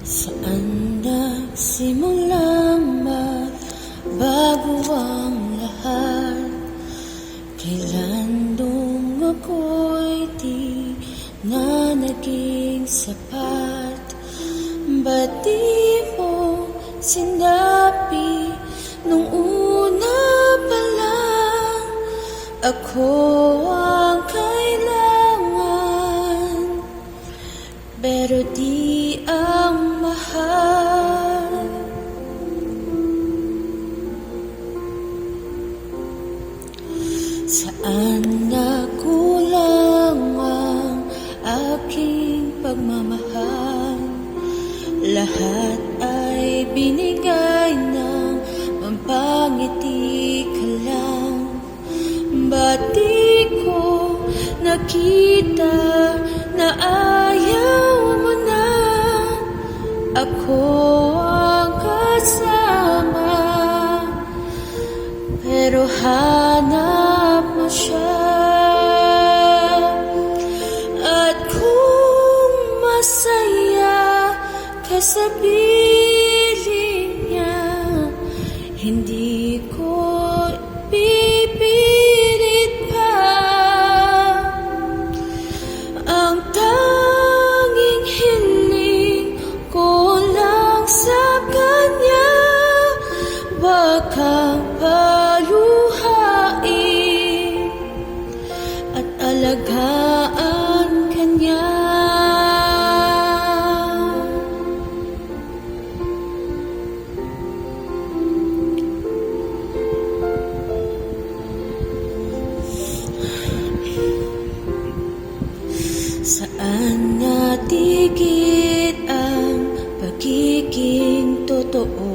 Saan nagsimulang magbago ang lahat? Kailan nung ako'y di na naging sapat? Ba't di mo sinabi nung una pa lang ako ang kailangan, pero di ang mahal? Saan nakulang ang aking pagmamahal? Lahat ay binigay ng mampangiti ka lang. Ba't di ko nakita na ayaw mo na ako ang kasama? Pero hanap mo siya, at kung masaya ka sa piling niya, hindi ko pipilit pa. Ang tanging hiling ko lang sa kanya, wag kang paluhain at alagaan kanya. Saan natigit ang pagiging totoo?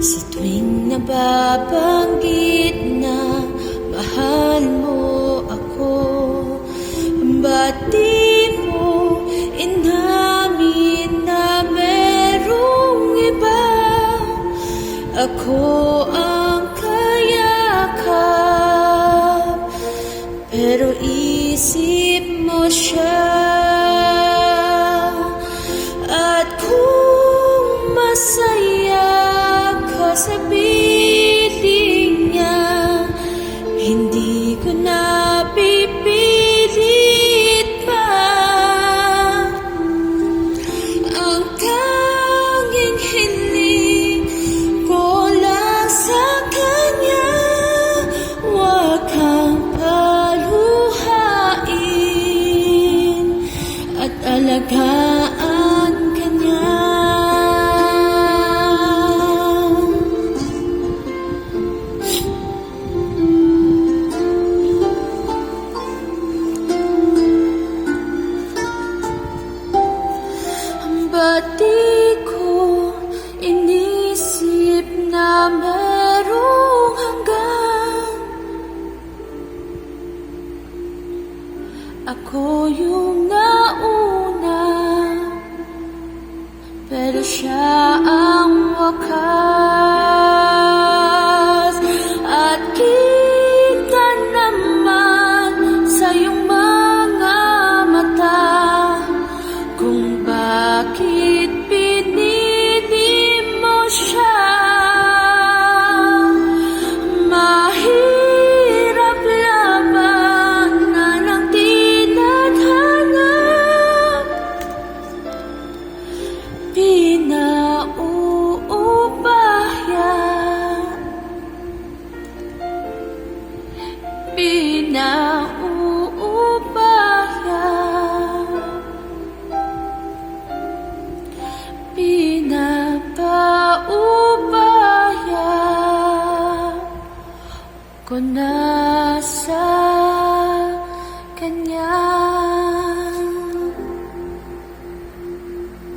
Sa tuwing nababanggit na mahal mo ako, ba't di mo inamin na merong iba? Ako ang kayakap, pero isip mo siya. At kung masaya ka sa piling niya, hindi ko na pipilit pa. Ang tanging hiling ko lang sa kanya, wag kang paluhain at alagaan kanya. Ba't di ko inisip na merong hanggan? Ako yung nauna, pero siya ang wakas. At kita naman sa iyong mga mata kung bakit pinili mo siya. Mahirap labanan ang tinadhana, pinauubaya, pinauubaya, pinapaubaya ko na sa kanya.